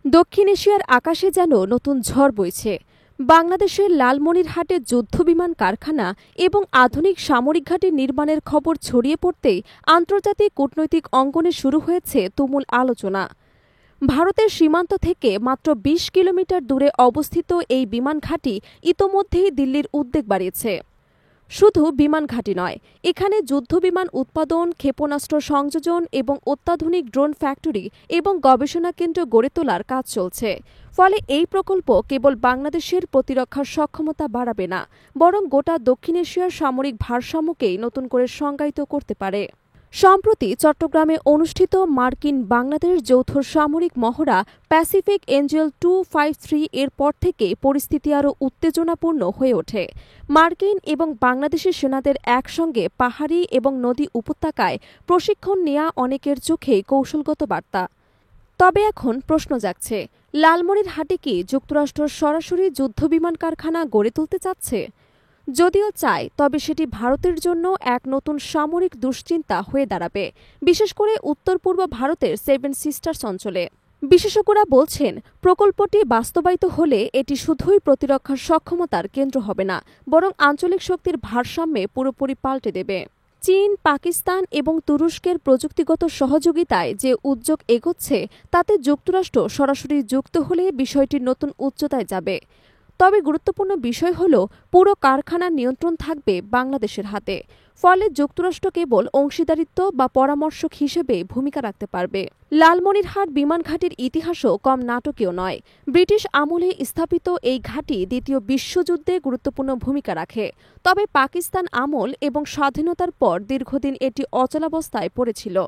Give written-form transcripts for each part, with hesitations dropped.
দক্ষিণ এশিয়ার আকাশে যেন নতুন ঝড় বইছে। বাংলাদেশের লালমনিরহাটে যুদ্ধবিমান কারখানা এবং আধুনিক সামরিক ঘাঁটি নির্মাণের খবর ছড়িয়ে পড়তেই আন্তর্জাতিক কূটনৈতিক অঙ্গনে শুরু হয়েছে তুমুল আলোচনা। ভারতের সীমান্ত থেকে মাত্র ২০ কিলোমিটার দূরে অবস্থিত এই বিমান ঘাঁটি ইতোমধ্যেই দিল্লির উদ্বেগ বাড়িয়েছে। শুধু বিমান ঘাঁটি নয়, এখানে যুদ্ধবিমান উৎপাদন, ক্ষেপণাস্ত্র সংযোজন এবং অত্যাধুনিক ড্রোন ফ্যাক্টরি এবং গবেষণা কেন্দ্র গড়ে তোলার কাজ চলছে। ফলে এই প্রকল্প কেবল বাংলাদেশের প্রতিরক্ষার সক্ষমতা বাড়াবে না, বরং গোটা দক্ষিণ এশিয়ার সামরিক ভারসাম্যকেই নতুন করে সংজ্ঞায়িত করতে পারে। সম্প্রতি চট্টগ্রামে অনুষ্ঠিত মার্কিন বাংলাদেশ যৌথ সামরিক মহড়া প্যাসিফিক এঞ্জেল 253 এর পর থেকে পরিস্থিতি আরও উত্তেজনাপূর্ণ হয়ে ওঠে। মার্কিন এবং বাংলাদেশি সেনাদের একসঙ্গে পাহাড়ি এবং নদী উপত্যকায় প্রশিক্ষণ নেওয়া অনেকের চোখেই কৌশলগত বার্তা। তবে এখন প্রশ্ন জাগছে, লালমনিরহাটে কি যুক্তরাষ্ট্র সরাসরি যুদ্ধবিমান কারখানা গড়ে তুলতে চাচ্ছে? যদিও চায়, তবে সেটি ভারতের জন্য এক নতুন সামরিক দুশ্চিন্তা হয়ে দাঁড়াবে, বিশেষ করে উত্তর পূর্ব ভারতের সেভেন সিস্টার্স অঞ্চলে। বিশেষজ্ঞরা বলছেন, প্রকল্পটি বাস্তবায়িত হলে এটি শুধুই প্রতিরক্ষার সক্ষমতার কেন্দ্র হবে না, বরং আঞ্চলিক শক্তির ভারসাম্যে পুরোপুরি পাল্টে দেবে। চীন, পাকিস্তান এবং তুরস্কের প্রযুক্তিগত সহযোগিতায় যে উদ্যোগ এগোচ্ছে, তাতে যুক্তরাষ্ট্র সরাসরি যুক্ত হলে বিষয়টি নতুন উচ্চতায় যাবে। তবে গুরুত্বপূর্ণ বিষয় হল, পুরো কারখানার নিয়ন্ত্রণ থাকবে বাংলাদেশের হাতে। ফলে যুক্তরাষ্ট্র কেবল অংশীদারিত্ব বা পরামর্শক হিসেবে ভূমিকা রাখতে পারবে। লালমনিরহাট বিমান ঘাঁটির ইতিহাসও কম নাটকীয় নয়। ব্রিটিশ আমলে স্থাপিত এই ঘাঁটি দ্বিতীয় বিশ্বযুদ্ধে গুরুত্বপূর্ণ ভূমিকা রাখে। তবে পাকিস্তান আমল এবং স্বাধীনতার পর দীর্ঘদিন এটি অচলাবস্থায় পড়েছিল।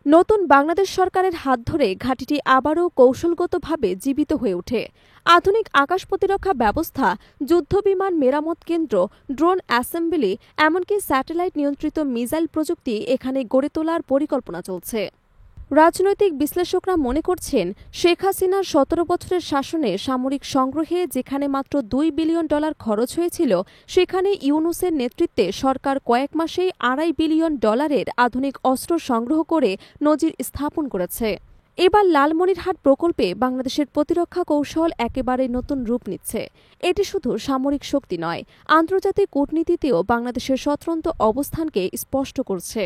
নতুন বাংলাদেশ সরকারের হাত ধরে ঘাঁটিটি আবারও কৌশলগতভাবে জীবিত হয়ে ওঠে। আধুনিক আকাশ প্রতিরক্ষা ব্যবস্থা, যুদ্ধবিমান মেরামত কেন্দ্র, ড্রোন অ্যাসেম্বলি, এমনকি স্যাটেলাইট নিয়ন্ত্রিত মিসাইল প্রযুক্তি এখানে গড়ে তোলার পরিকল্পনা চলছে। রাজনৈতিক বিশ্লেষকরা মনে করছেন, শেখ হাসিনার ১৭ বছরের শাসনে সামরিক সংগ্রহে যেখানে মাত্র $2 বিলিয়ন খরচ হয়েছিল, সেখানে ইউনূসের নেতৃত্বে সরকার কয়েক মাসেই $2.5 বিলিয়ন আধুনিক অস্ত্র সংগ্রহ করে নজির স্থাপন করেছে। এবার লালমনিরহাট প্রকল্পে বাংলাদেশের প্রতিরক্ষা কৌশল একেবারে নতুন রূপ নিচ্ছে। এটি শুধু সামরিক শক্তি নয়, আন্তর্জাতিক কূটনীতিতেও বাংলাদেশের স্বতন্ত্র অবস্থানকে স্পষ্ট করছে।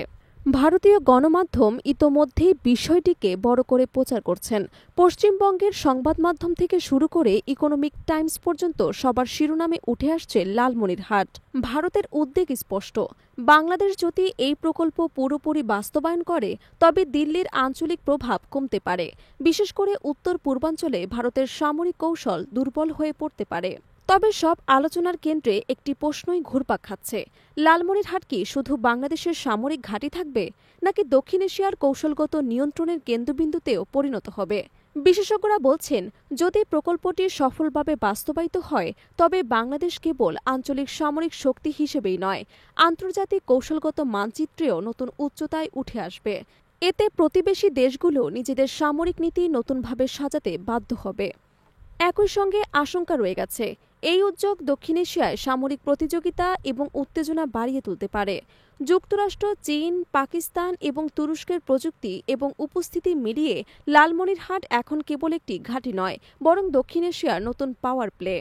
ভারতীয় গণমাধ্যম ইতোমধ্যেই বিষয়টিকে বড় করে প্রচার করছেন। পশ্চিমবঙ্গের সংবাদ মাধ্যম থেকে শুরু করে ইকোনমিক টাইমস পর্যন্ত সবার শিরোনামে উঠে আসছে লালমনিরহাট। ভারতের উদ্বেগ স্পষ্ট, বাংলাদেশ যদি এই প্রকল্প পুরোপুরি বাস্তবায়ন করে, তবে দিল্লির আঞ্চলিক প্রভাব কমতে পারে। বিশেষ করে উত্তর পূর্বাঞ্চলে ভারতের সামরিক কৌশল দুর্বল হয়ে পড়তে পারে। তবে সব আলোচনার কেন্দ্রে একটি প্রশ্নই ঘুরপাক খাচ্ছে, লালমনিরহাট কি শুধু বাংলাদেশের সামরিক ঘাঁটি থাকবে, নাকি দক্ষিণ এশিয়ার কৌশলগত নিয়ন্ত্রণের কেন্দ্রবিন্দুতেও পরিণত হবে? বিশেষজ্ঞরা বলছেন, যদি প্রকল্পটি সফলভাবে বাস্তবায়িত হয়, তবে বাংলাদেশ কেবল আঞ্চলিক সামরিক শক্তি হিসেবেই নয়, আন্তর্জাতিক কৌশলগত মানচিত্রেও নতুন উচ্চতায় উঠে আসবে। এতে প্রতিবেশী দেশগুলো নিজেদের সামরিক নীতি নতুনভাবে সাজাতে বাধ্য হবে। একই সঙ্গে আশঙ্কা রয়ে গেছে, এই উদ্যোগ দক্ষিণ এশিয়ায় সামরিক প্রতিযোগিতা এবং উত্তেজনা বাড়িয়ে তুলতে পারে। যুক্তরাষ্ট্র, চীন, পাকিস্তান এবং তুরস্কের প্রযুক্তি এবং উপস্থিতি মিলিয়ে লালমনিরহাট এখন কেবল একটি ঘাঁটি নয়, বরং দক্ষিণ এশিয়ার নতুন পাওয়ার প্লে।